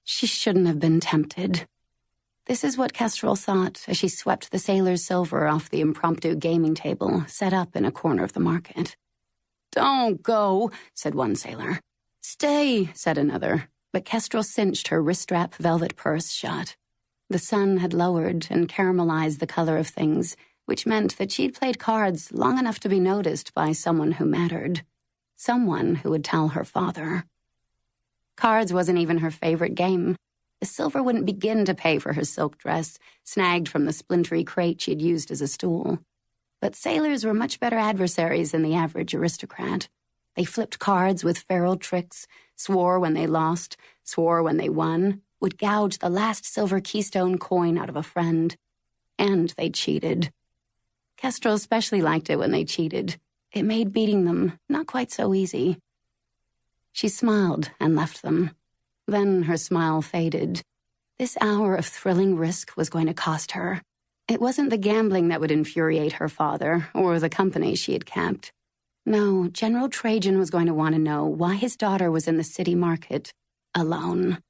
She shouldn't have been tempted. This is what Kestrel thought as she swept the sailor's silver off the impromptu gaming table set up in a corner of the market. "Don't go," said one sailor. "Stay," said another, but Kestrel cinched her wrist-strap velvet purse shut. The sun had lowered and caramelized the color of things, which meant that she'd played cards long enough to be noticed by someone who mattered. Someone who would tell her father. Cards wasn't even her favorite game. The silver wouldn't begin to pay for her silk dress, snagged from the splintery crate she'd used as a stool. But sailors were much better adversaries than the average aristocrat. They flipped cards with feral tricks, swore when they lost, swore when they won, would gouge the last silver keystone coin out of a friend. And they cheated. Kestrel especially liked it when they cheated. It made beating them not quite so easy. She smiled and left them. Then her smile faded. This hour of thrilling risk was going to cost her. It wasn't the gambling that would infuriate her father or the company she had kept. No, General Trajan was going to want to know why his daughter was in the city market, alone.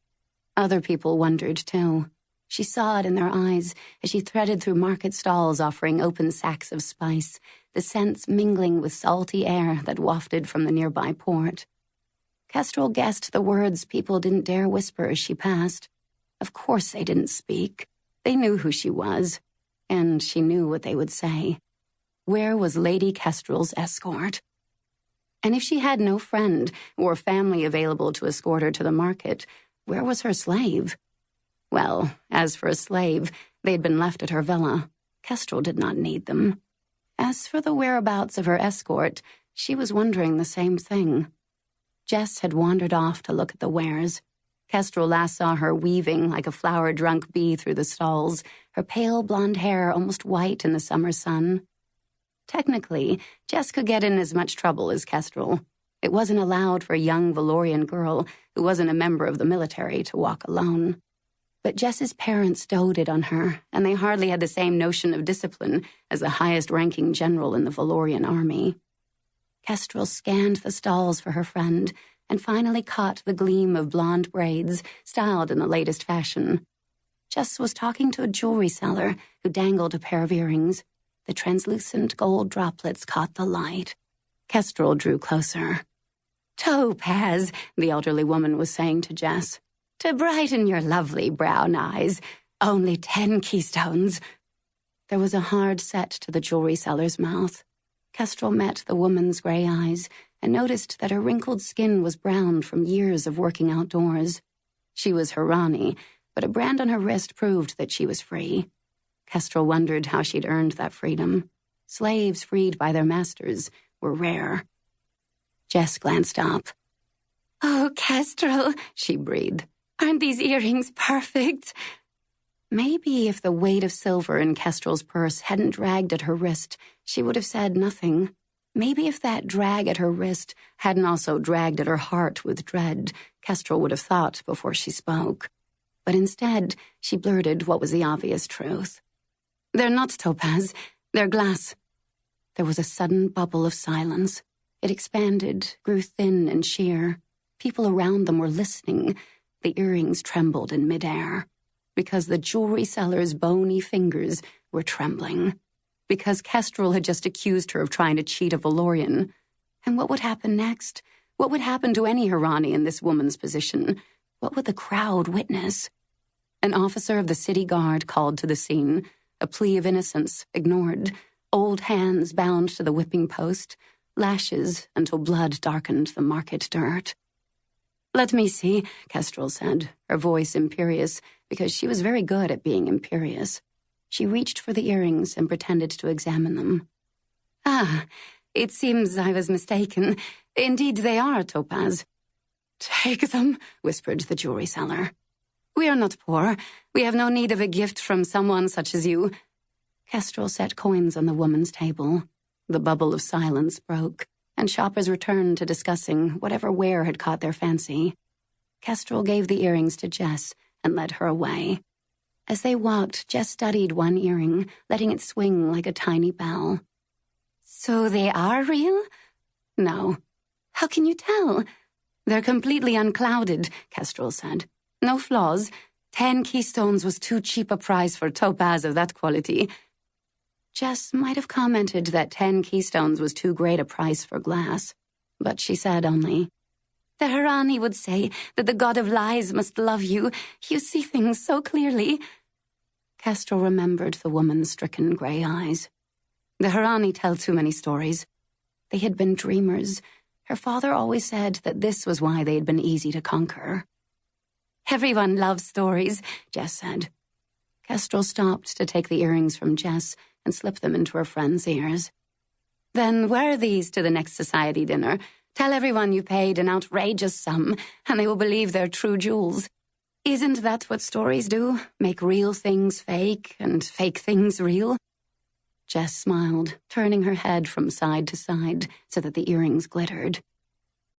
Other people wondered, too. She saw it in their eyes as she threaded through market stalls offering open sacks of spice, the scents mingling with salty air that wafted from the nearby port. Kestrel guessed the words people didn't dare whisper as she passed. Of course they didn't speak. They knew who she was, and she knew what they would say. Where was Lady Kestrel's escort? And if she had no friend or family available to escort her to the market, where was her slave? Well, as for a slave, they'd been left at her villa. Kestrel did not need them. As for the whereabouts of her escort, she was wondering the same thing. Jess had wandered off to look at the wares. Kestrel last saw her weaving like a flower-drunk bee through the stalls, her pale blonde hair almost white in the summer sun. Technically, Jess could get in as much trouble as Kestrel. It wasn't allowed for a young Valorian girl who wasn't a member of the military to walk alone. But Jess's parents doted on her, and they hardly had the same notion of discipline as the highest-ranking general in the Valorian army. Kestrel scanned the stalls for her friend and finally caught the gleam of blonde braids styled in the latest fashion. Jess was talking to a jewelry seller who dangled a pair of earrings. The translucent gold droplets caught the light. Kestrel drew closer. "Topaz," the elderly woman was saying to Jess, "to brighten your lovely brown eyes. Only 10 keystones." There was a hard set to the jewelry seller's mouth. Kestrel met the woman's gray eyes and noticed that her wrinkled skin was browned from years of working outdoors. She was Hirani, but a brand on her wrist proved that she was free. Kestrel wondered how she'd earned that freedom. Slaves freed by their masters were rare. Jess glanced up. "Oh, Kestrel," she breathed. "Aren't these earrings perfect?" Maybe if the weight of silver in Kestrel's purse hadn't dragged at her wrist, she would have said nothing. Maybe if that drag at her wrist hadn't also dragged at her heart with dread, Kestrel would have thought before she spoke. But instead, she blurted what was the obvious truth. "They're not topaz. They're glass." There was a sudden bubble of silence. It expanded, grew thin and sheer. People around them were listening. The earrings trembled in midair. Because the jewelry seller's bony fingers were trembling. Because Kestrel had just accused her of trying to cheat a Valorian. And what would happen next? What would happen to any Hirani in this woman's position? What would the crowd witness? An officer of the city guard called to the scene, a plea of innocence ignored, old hands bound to the whipping post, lashes until blood darkened the market dirt. "Let me see," Kestrel said, her voice imperious, because she was very good at being imperious. She reached for the earrings and pretended to examine them. "Ah, it seems I was mistaken. Indeed, they are topaz." "Take them," whispered the jewelry seller. "We are not poor. We have no need of a gift from someone such as you." Kestrel set coins on the woman's table. The bubble of silence broke, and shoppers returned to discussing whatever ware had caught their fancy. Kestrel gave the earrings to Jess and led her away. As they walked, Jess studied one earring, letting it swing like a tiny bell. "So they are real?" "No." "How can you tell?" "They're completely unclouded," Kestrel said. No flaws. 10 keystones was too cheap a price for topaz of that quality. Jess might have commented that 10 keystones was too great a price for glass, but she said only, "The Harani would say that the god of lies must love you. You see things so clearly." Kestrel remembered the woman's stricken grey eyes. The Harani tell too many stories. They had been dreamers. Her father always said that this was why they had been easy to conquer. "Everyone loves stories," Jess said. Kestrel stopped to take the earrings from Jess and slip them into her friend's ears. "Then wear these to the next society dinner. Tell everyone you paid an outrageous sum, and they will believe they're true jewels. Isn't that what stories do? Make real things fake and fake things real?" Jess smiled, turning her head from side to side so that the earrings glittered.